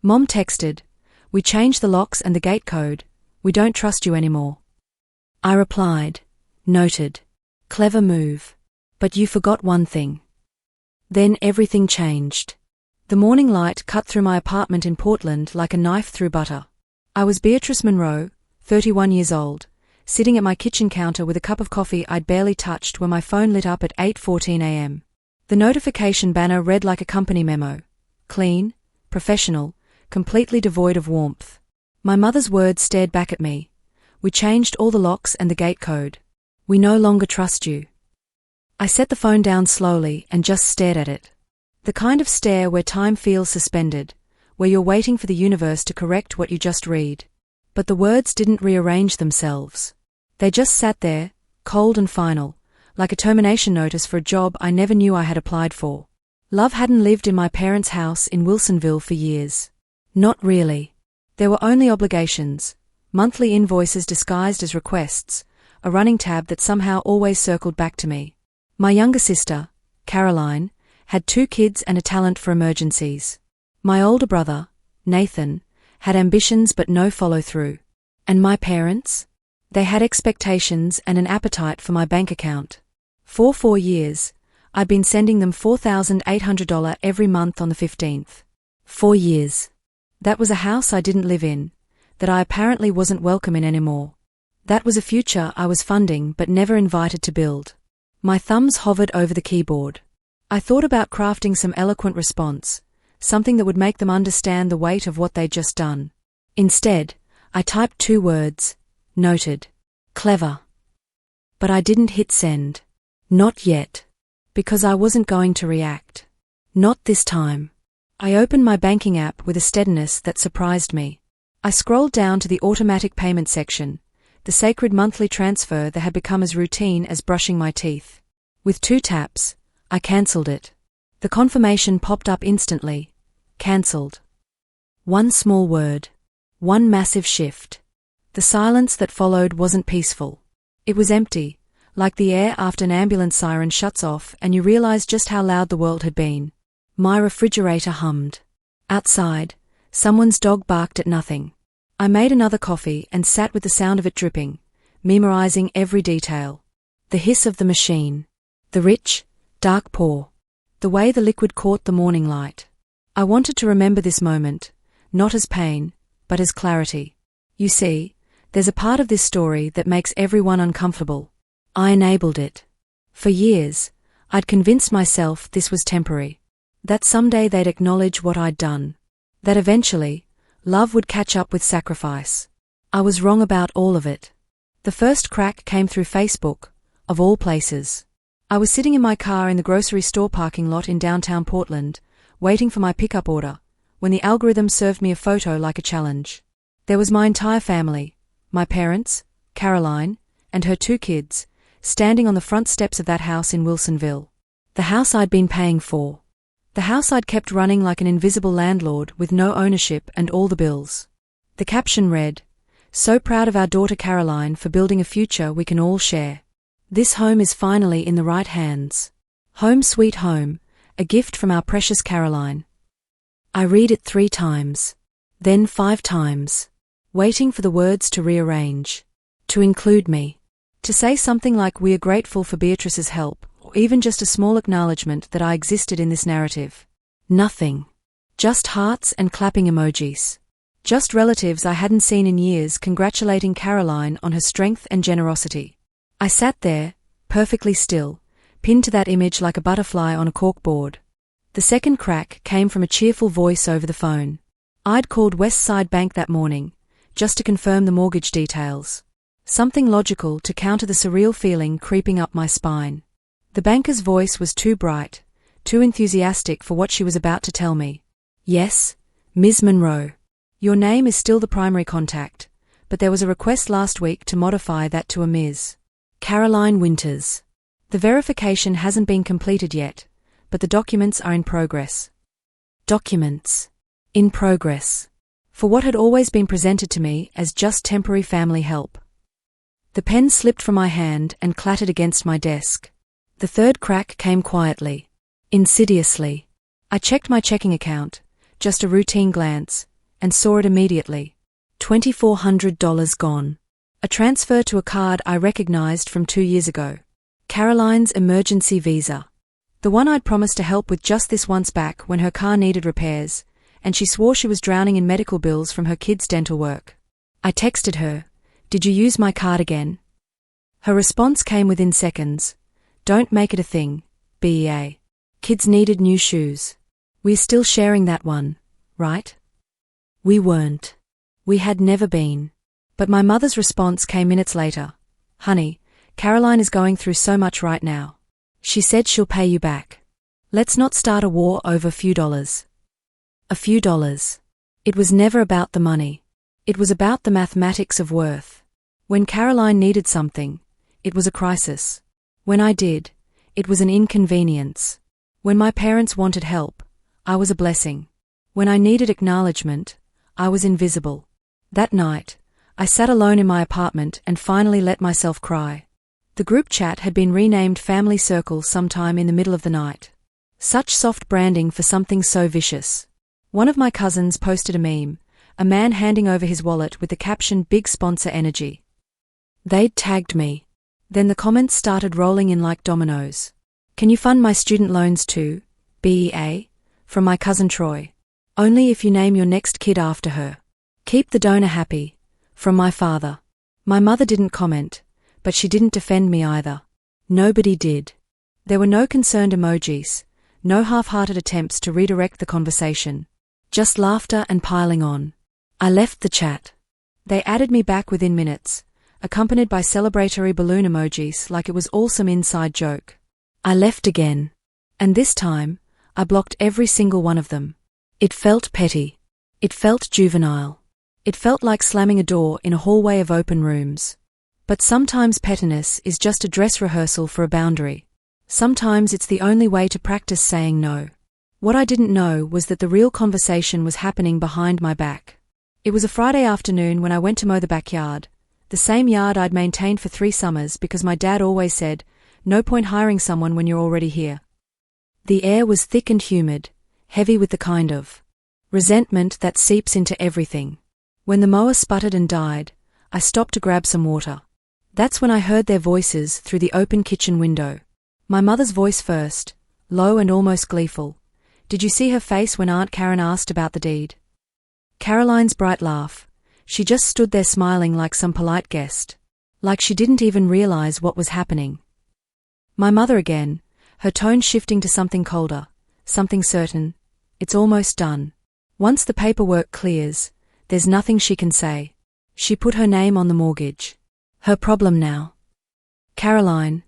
Mom texted, "We changed the locks and the gate code. We don't trust you anymore." I replied, "Noted. Clever move. But you forgot one thing." Then everything changed. The morning light cut through my apartment in Portland like a knife through butter. I was Beatrice Monroe, 31 years old, sitting at my kitchen counter with a cup of coffee I'd barely touched when my phone lit up at 8:14 a.m. The notification banner read like a company memo. Clean, professional, completely devoid of warmth. My mother's words stared back at me. "We changed all the locks and the gate code. We no longer trust you." I set the phone down slowly and just stared at it. The kind of stare where time feels suspended, where you're waiting for the universe to correct what you just read. But the words didn't rearrange themselves. They just sat there, cold and final, like a termination notice for a job I never knew I had applied for. Love hadn't lived in my parents' house in Wilsonville for years. Not really. There were only obligations, monthly invoices disguised as requests, a running tab that somehow always circled back to me. My younger sister, Caroline, had 2 kids and a talent for emergencies. My older brother, Nathan, had ambitions but no follow-through. And my parents? They had expectations and an appetite for my bank account. For 4 years, I'd been sending them $4,800 every month on the 15th. 4 years. That was a house I didn't live in, that I apparently wasn't welcome in anymore. That was a future I was funding but never invited to build. My thumbs hovered over the keyboard. I thought about crafting some eloquent response, something that would make them understand the weight of what they'd just done. Instead, I typed 2 words, "Noted." Clever. But I didn't hit send. Not yet. Because I wasn't going to react. Not this time. I opened my banking app with a steadiness that surprised me. I scrolled down to the automatic payment section, the sacred monthly transfer that had become as routine as brushing my teeth. With 2 taps, I cancelled it. The confirmation popped up instantly. Cancelled. One small word. One massive shift. The silence that followed wasn't peaceful. It was empty, like the air after an ambulance siren shuts off and you realize just how loud the world had been. My refrigerator hummed. Outside, someone's dog barked at nothing. I made another coffee and sat with the sound of it dripping, memorizing every detail. The hiss of the machine. The rich, dark pour. The way the liquid caught the morning light. I wanted to remember this moment, not as pain, but as clarity. You see, there's a part of this story that makes everyone uncomfortable. I enabled it. For years, I'd convinced myself this was temporary. That someday they'd acknowledge what I'd done. That eventually, love would catch up with sacrifice. I was wrong about all of it. The first crack came through Facebook, of all places. I was sitting in my car in the grocery store parking lot in downtown Portland, waiting for my pickup order, when the algorithm served me a photo like a challenge. There was my entire family, my parents, Caroline, and her 2 kids, standing on the front steps of that house in Wilsonville. The house I'd been paying for. The house I'd kept running like an invisible landlord with no ownership and all the bills. The caption read, "So proud of our daughter Caroline for building a future we can all share. This home is finally in the right hands. Home sweet home, a gift from our precious Caroline." I read it 3 times. Then 5 times. Waiting for the words to rearrange. To include me. To say something like "We are grateful for Beatrice's help," or even just a small acknowledgement that I existed in this narrative. Nothing. Just hearts and clapping emojis. Just relatives I hadn't seen in years congratulating Caroline on her strength and generosity. I sat there, perfectly still, pinned to that image like a butterfly on a corkboard. The second crack came from a cheerful voice over the phone. I'd called West Side Bank that morning, just to confirm the mortgage details. Something logical to counter the surreal feeling creeping up my spine. The banker's voice was too bright, too enthusiastic for what she was about to tell me. "Yes, Ms. Monroe. Your name is still the primary contact, but there was a request last week to modify that to a Ms. Caroline Winters. The verification hasn't been completed yet, but the documents are in progress." Documents. In progress. For what had always been presented to me as just temporary family help. The pen slipped from my hand and clattered against my desk. The third crack came quietly. Insidiously. I checked my checking account, just a routine glance, and saw it immediately. $2,400 gone. A transfer to a card I recognized from 2 years ago. Caroline's emergency visa. The one I'd promised to help with just this once back when her car needed repairs, and she swore she was drowning in medical bills from her kids' dental work. I texted her, "Did you use my card again?" Her response came within seconds. "Don't make it a thing, BEA. Kids needed new shoes. We're still sharing that one, right?" We weren't. We had never been. But my mother's response came minutes later. "Honey, Caroline is going through so much right now. She said she'll pay you back. Let's not start a war over a few dollars." A few dollars. It was never about the money. It was about the mathematics of worth. When Caroline needed something, it was a crisis. When I did, it was an inconvenience. When my parents wanted help, I was a blessing. When I needed acknowledgement, I was invisible. That night, I sat alone in my apartment and finally let myself cry. The group chat had been renamed Family Circle sometime in the middle of the night. Such soft branding for something so vicious. One of my cousins posted a meme, a man handing over his wallet with the caption "Big Sponsor Energy." They'd tagged me. Then the comments started rolling in like dominoes. "Can you fund my student loans too, BEA? From my cousin Troy. Only if you name your next kid after her. Keep the donor happy. From my father." My mother didn't comment, but she didn't defend me either. Nobody did. There were no concerned emojis, no half-hearted attempts to redirect the conversation. Just laughter and piling on. I left the chat. They added me back within minutes, accompanied by celebratory balloon emojis like it was all some inside joke. I left again. And this time, I blocked every single one of them. It felt petty. It felt juvenile. It felt like slamming a door in a hallway of open rooms. But sometimes pettiness is just a dress rehearsal for a boundary. Sometimes it's the only way to practice saying no. What I didn't know was that the real conversation was happening behind my back. It was a Friday afternoon when I went to mow the backyard, the same yard I'd maintained for 3 summers because my dad always said, "No point hiring someone when you're already here." The air was thick and humid, heavy with the kind of resentment that seeps into everything. When the mower sputtered and died, I stopped to grab some water. That's when I heard their voices through the open kitchen window. My mother's voice first, low and almost gleeful. "Did you see her face when Aunt Karen asked about the deed?" Caroline's bright laugh. She just stood there smiling like some polite guest. Like she didn't even realize what was happening. My mother again, her tone shifting to something colder, something certain. "It's almost done. Once the paperwork clears, there's nothing she can say." She put her name on the mortgage. Her problem now. Caroline,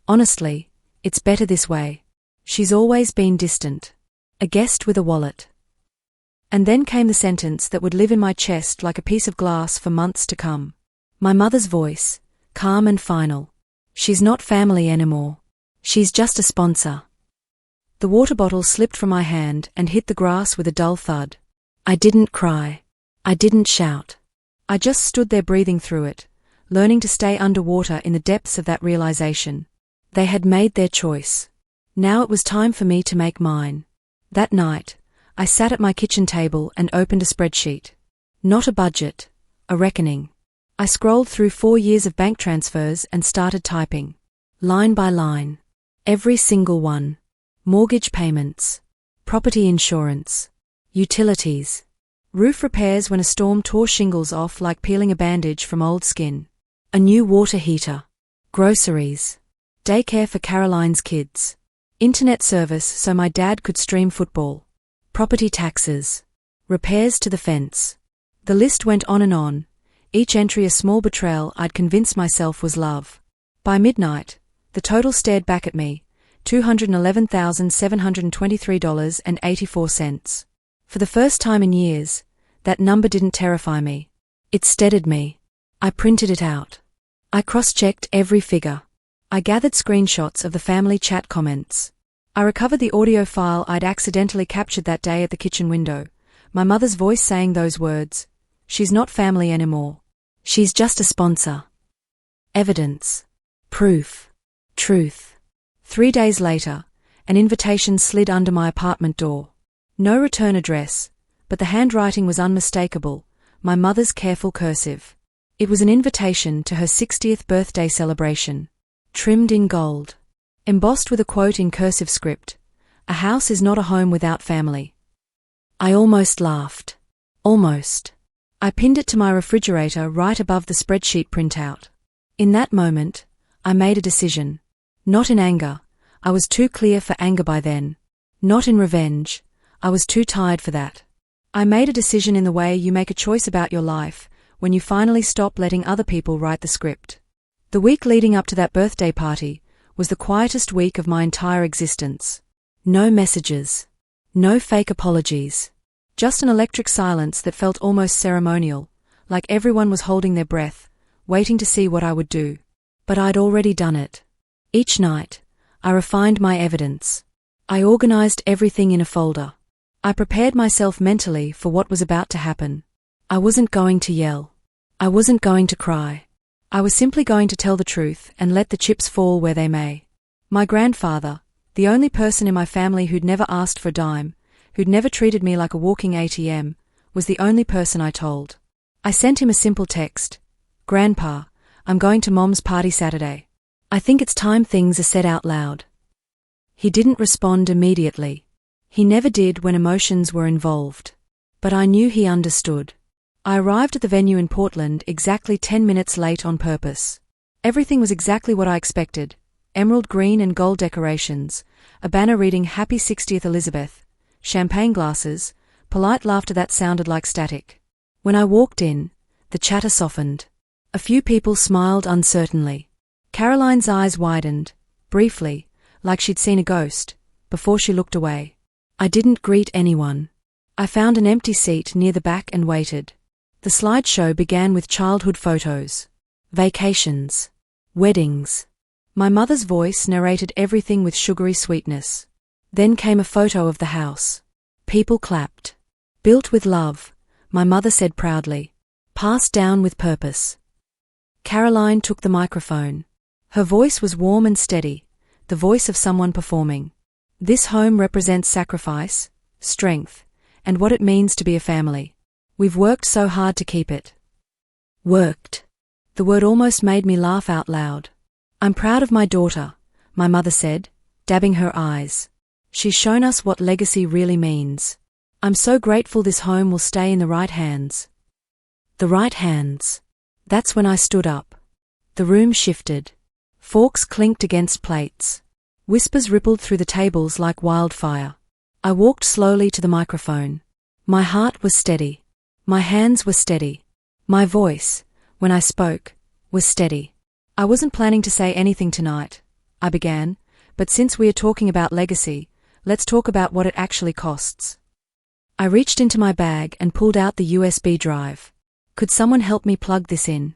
honestly, it's better this way. She's always been distant. A guest with a wallet. And then came the sentence that would live in my chest like a piece of glass for months to come. My mother's voice, calm and final. "She's not family anymore. She's just a sponsor." The water bottle slipped from my hand and hit the grass with a dull thud. I didn't cry. I didn't shout. I just stood there breathing through it, learning to stay underwater in the depths of that realization. They had made their choice. Now it was time for me to make mine. That night, I sat at my kitchen table and opened a spreadsheet. Not a budget, a reckoning. I scrolled through 4 years of bank transfers and started typing. Line by line. Every single one. Mortgage payments. Property insurance. Utilities. Roof repairs when a storm tore shingles off like peeling a bandage from old skin. A new water heater. Groceries. Daycare for Caroline's kids. Internet service so my dad could stream football. Property taxes. Repairs to the fence. The list went on and on, each entry a small betrayal I'd convinced myself was love. By midnight, the total stared back at me, $211,723.84. For the first time in years, that number didn't terrify me. It steadied me. I printed it out. I cross-checked every figure. I gathered screenshots of the family chat comments. I recovered the audio file I'd accidentally captured that day at the kitchen window, my mother's voice saying those words. "She's not family anymore. She's just a sponsor." Evidence. Proof. Truth. 3 days later, an invitation slid under my apartment door. No return address, but the handwriting was unmistakable, my mother's careful cursive. It was an invitation to her 60th birthday celebration. Trimmed in gold. Embossed with a quote in cursive script, "A house is not a home without family." I almost laughed. Almost. I pinned it to my refrigerator right above the spreadsheet printout. In that moment, I made a decision. Not in anger. I was too clear for anger by then. Not in revenge. I was too tired for that. I made a decision in the way you make a choice about your life, when you finally stop letting other people write the script. The week leading up to that birthday party was the quietest week of my entire existence. No messages. No fake apologies. Just an electric silence that felt almost ceremonial, like everyone was holding their breath, waiting to see what I would do. But I'd already done it. Each night, I refined my evidence. I organized everything in a folder. I prepared myself mentally for what was about to happen. I wasn't going to yell. I wasn't going to cry. I was simply going to tell the truth and let the chips fall where they may. My grandfather, the only person in my family who'd never asked for a dime, who'd never treated me like a walking ATM, was the only person I told. I sent him a simple text. "Grandpa, I'm going to Mom's party Saturday. I think it's time things are said out loud." He didn't respond immediately. He never did when emotions were involved. But I knew he understood. I arrived at the venue in Portland exactly 10 minutes late on purpose. Everything was exactly what I expected. Emerald green and gold decorations, a banner reading "Happy 60th Elizabeth," champagne glasses, polite laughter that sounded like static. When I walked in, the chatter softened. A few people smiled uncertainly. Caroline's eyes widened, briefly, like she'd seen a ghost, before she looked away. I didn't greet anyone. I found an empty seat near the back and waited. The slideshow began with childhood photos. Vacations. Weddings. My mother's voice narrated everything with sugary sweetness. Then came a photo of the house. People clapped. "Built with love," my mother said proudly. "Passed down with purpose." Caroline took the microphone. Her voice was warm and steady, the voice of someone performing. "This home represents sacrifice, strength, and what it means to be a family. We've worked so hard to keep it." Worked. The word almost made me laugh out loud. "I'm proud of my daughter," my mother said, dabbing her eyes. "She's shown us what legacy really means. I'm so grateful this home will stay in the right hands." The right hands. That's when I stood up. The room shifted. Forks clinked against plates. Whispers rippled through the tables like wildfire. I walked slowly to the microphone. My heart was steady. My hands were steady. My voice, when I spoke, was steady. "I wasn't planning to say anything tonight," I began, "but since we are talking about legacy, let's talk about what it actually costs." I reached into my bag and pulled out the USB drive. "Could someone help me plug this in?"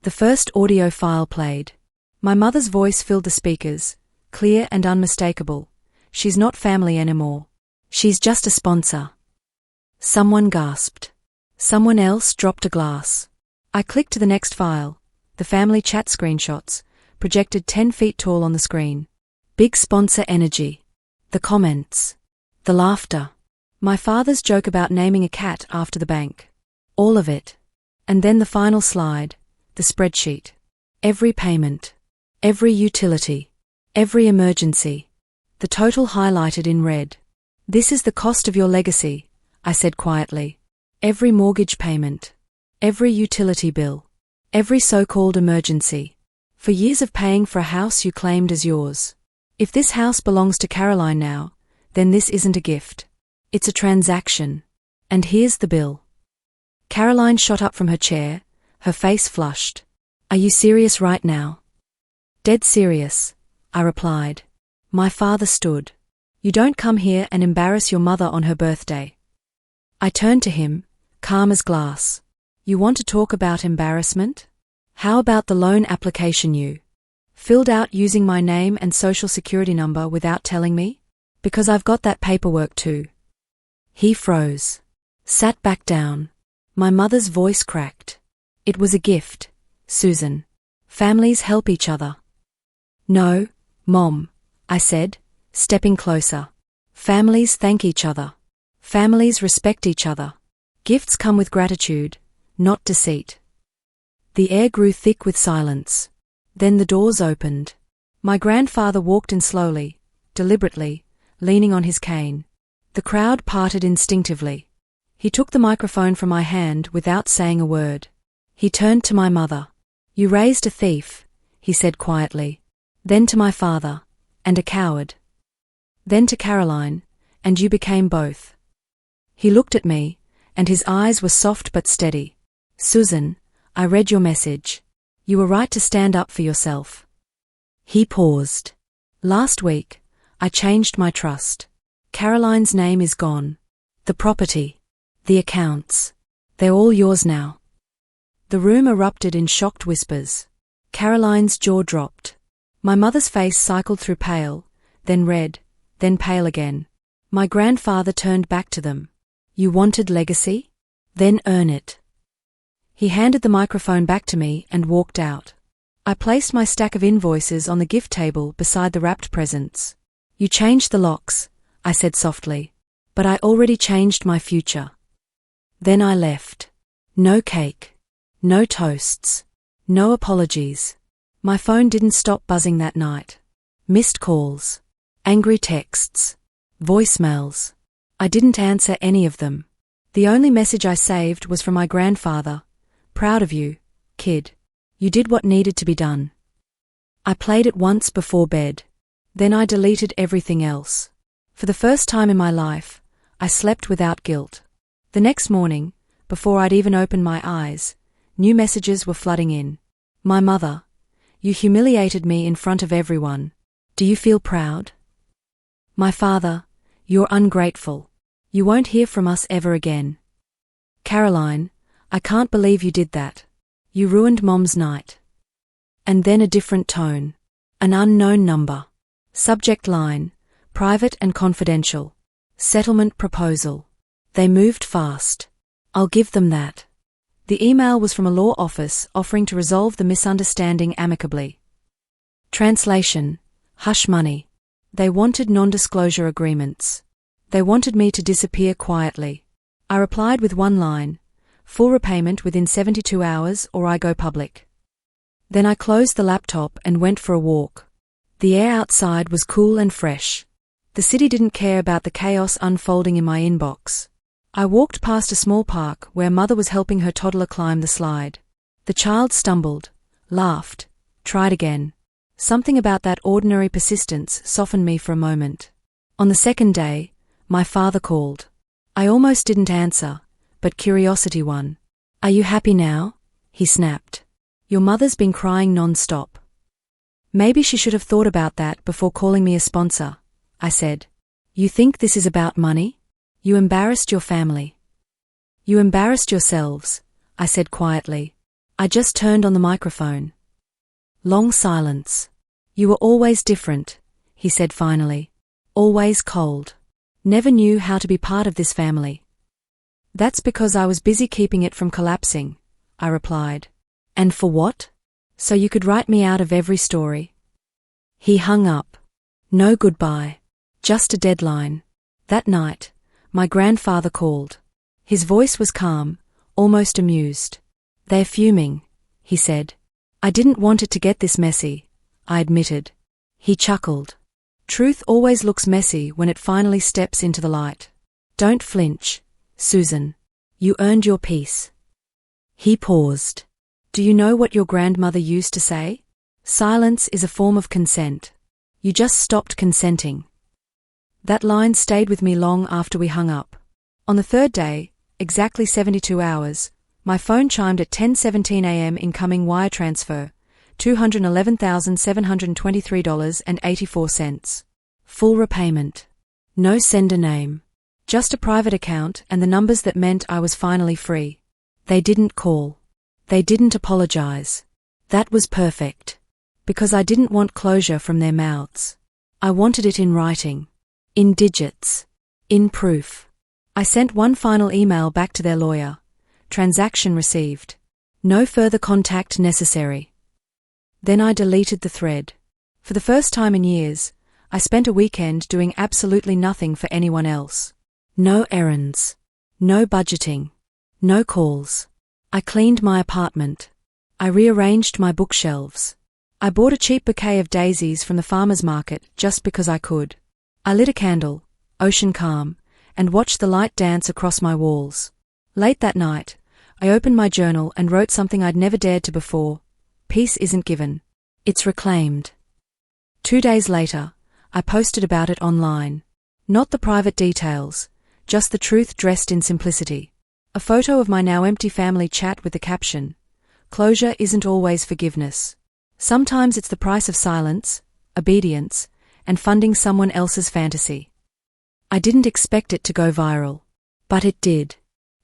The first audio file played. My mother's voice filled the speakers, clear and unmistakable. "She's not family anymore. She's just a sponsor." Someone gasped. Someone else dropped a glass. I clicked to the next file. The family chat screenshots, projected 10 feet tall on the screen. Big sponsor energy. The comments. The laughter. My father's joke about naming a cat after the bank. All of it. And then the final slide, the spreadsheet. Every payment. Every utility. Every emergency. The total highlighted in red. "This is the cost of your legacy," I said quietly. "Every mortgage payment. Every utility bill. Every so-called emergency. For years of paying for a house you claimed as yours. If this house belongs to Caroline now, then this isn't a gift. It's a transaction. And here's the bill." Caroline shot up from her chair, her face flushed. "Are you serious right now?" "Dead serious," I replied. My father stood. "You don't come here and embarrass your mother on her birthday." I turned to him, calm as glass. "You want to talk about embarrassment? How about the loan application you filled out using my name and social security number without telling me? Because I've got that paperwork too." He froze. Sat back down. My mother's voice cracked. "It was a gift, Susan. Families help each other." "No, Mom," I said, stepping closer. "Families thank each other. Families respect each other. Gifts come with gratitude, not deceit. The air grew thick with silence. Then the doors opened. My grandfather walked in slowly, deliberately, leaning on his cane. The crowd parted instinctively. He took the microphone from my hand without saying a word. He turned to my mother. "You raised a thief," he said quietly. Then to my father, "And a coward." Then to Caroline, "And you became both." He looked at me, and his eyes were soft but steady. "Susan, I read your message. You were right to stand up for yourself." He paused. "Last week, I changed my trust. Caroline's name is gone. The property, the accounts, they're all yours now." The room erupted in shocked whispers. Caroline's jaw dropped. My mother's face cycled through pale, then red, then pale again. My grandfather turned back to them. "You wanted legacy? Then earn it." He handed the microphone back to me and walked out. I placed my stack of invoices on the gift table beside the wrapped presents. "You changed the locks," I said softly, "but I already changed my future." Then I left. No cake. No toasts. No apologies. My phone didn't stop buzzing that night. Missed calls. Angry texts. Voicemails. I didn't answer any of them. The only message I saved was from my grandfather. "Proud of you, kid. You did what needed to be done." I played it once before bed. Then I deleted everything else. For the first time in my life, I slept without guilt. The next morning, before I'd even opened my eyes, new messages were flooding in. "My mother, you humiliated me in front of everyone. Do you feel proud?" "My father, you're ungrateful. You won't hear from us ever again." "Caroline, I can't believe you did that. You ruined Mom's night." And then a different tone. An unknown number. Subject line, "Private and confidential. Settlement proposal." They moved fast. I'll give them that. The email was from a law office offering to resolve the misunderstanding amicably. Translation: hush money. They wanted non-disclosure agreements. They wanted me to disappear quietly. I replied with one line: "Full repayment within 72 hours or I go public." Then I closed the laptop and went for a walk. The air outside was cool and fresh. The city didn't care about the chaos unfolding in my inbox. I walked past a small park where Mother was helping her toddler climb the slide. The child stumbled, laughed, tried again. Something about that ordinary persistence softened me for a moment. On the second day, my father called. I almost didn't answer, but curiosity won. "Are you happy now?" he snapped. "Your mother's been crying non-stop." "Maybe she should have thought about that before calling me a sponsor," I said. "You think this is about money? You embarrassed your family." "You embarrassed yourselves," I said quietly. I just turned on the microphone. Long silence. "You were always different," he said finally. "Always cold. Never knew how to be part of this family." "That's because I was busy keeping it from collapsing," I replied. "And for what? So you could write me out of every story?" He hung up. No goodbye. Just a deadline. That night, my grandfather called. His voice was calm, almost amused. "They're fuming," he said. "I didn't want it to get this messy," I admitted. He chuckled. "Truth always looks messy when it finally steps into the light. Don't flinch, Susan. You earned your peace." He paused. "Do you know what your grandmother used to say? Silence is a form of consent. You just stopped consenting." That line stayed with me long after we hung up. On the third day, exactly 72 hours, my phone chimed at 10:17 a.m. incoming wire transfer, $211,723.84. Full repayment. No sender name. Just a private account and the numbers that meant I was finally free. They didn't call. They didn't apologize. That was perfect. Because I didn't want closure from their mouths. I wanted it in writing. In digits. In proof. I sent one final email back to their lawyer. Transaction received. No further contact necessary. Then I deleted the thread. For the first time in years, I spent a weekend doing absolutely nothing for anyone else. No errands. No budgeting. No calls. I cleaned my apartment. I rearranged my bookshelves. I bought a cheap bouquet of daisies from the farmer's market just because I could. I lit a candle, ocean calm, and watched the light dance across my walls. Late that night, I opened my journal and wrote something I'd never dared to before. Peace isn't given. It's reclaimed. 2 days later, I posted about it online. Not the private details, just the truth dressed in simplicity. A photo of my now empty family chat with the caption, "Closure isn't always forgiveness. Sometimes it's the price of silence, obedience, and funding someone else's fantasy." I didn't expect it to go viral. But it did.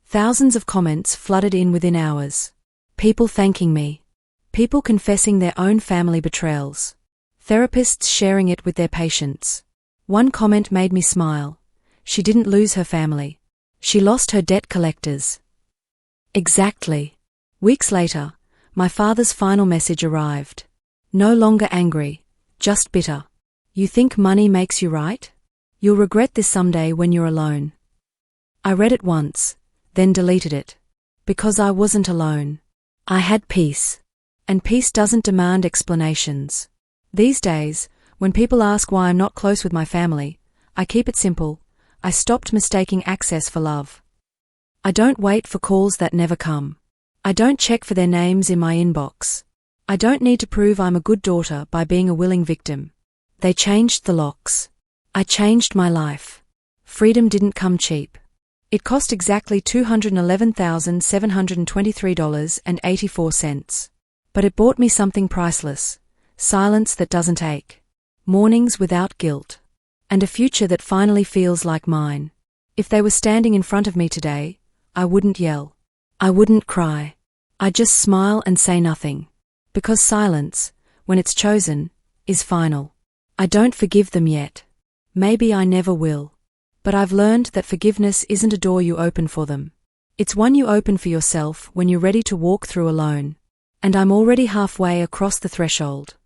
Thousands of comments flooded in within hours. People thanking me. People confessing their own family betrayals. Therapists sharing it with their patients. One comment made me smile. She didn't lose her family. She lost her debt collectors. Exactly. Weeks later, my father's final message arrived. No longer angry, just bitter. "You think money makes you right? You'll regret this someday when you're alone." I read it once, then deleted it. Because I wasn't alone. I had peace. And peace doesn't demand explanations. These days, when people ask why I'm not close with my family, I keep it simple. I stopped mistaking access for love. I don't wait for calls that never come. I don't check for their names in my inbox. I don't need to prove I'm a good daughter by being a willing victim. They changed the locks. I changed my life. Freedom didn't come cheap. It cost exactly $211,723.84. But it bought me something priceless. Silence that doesn't ache. Mornings without guilt. And a future that finally feels like mine. If they were standing in front of me today, I wouldn't yell. I wouldn't cry. I'd just smile and say nothing. Because silence, when it's chosen, is final. I don't forgive them yet. Maybe I never will. But I've learned that forgiveness isn't a door you open for them. It's one you open for yourself when you're ready to walk through alone. And I'm already halfway across the threshold.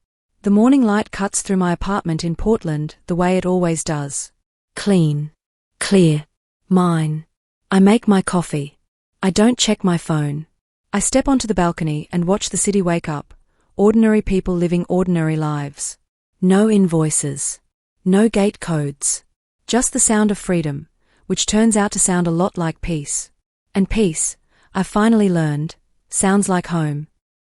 The morning light cuts through my apartment in Portland the way it always does. Clean. Clear. Mine. I make my coffee. I don't check my phone. I step onto the balcony and watch the city wake up. Ordinary people living ordinary lives. No invoices. No gate codes. Just the sound of freedom, which turns out to sound a lot like peace. And peace, I finally learned, sounds like home.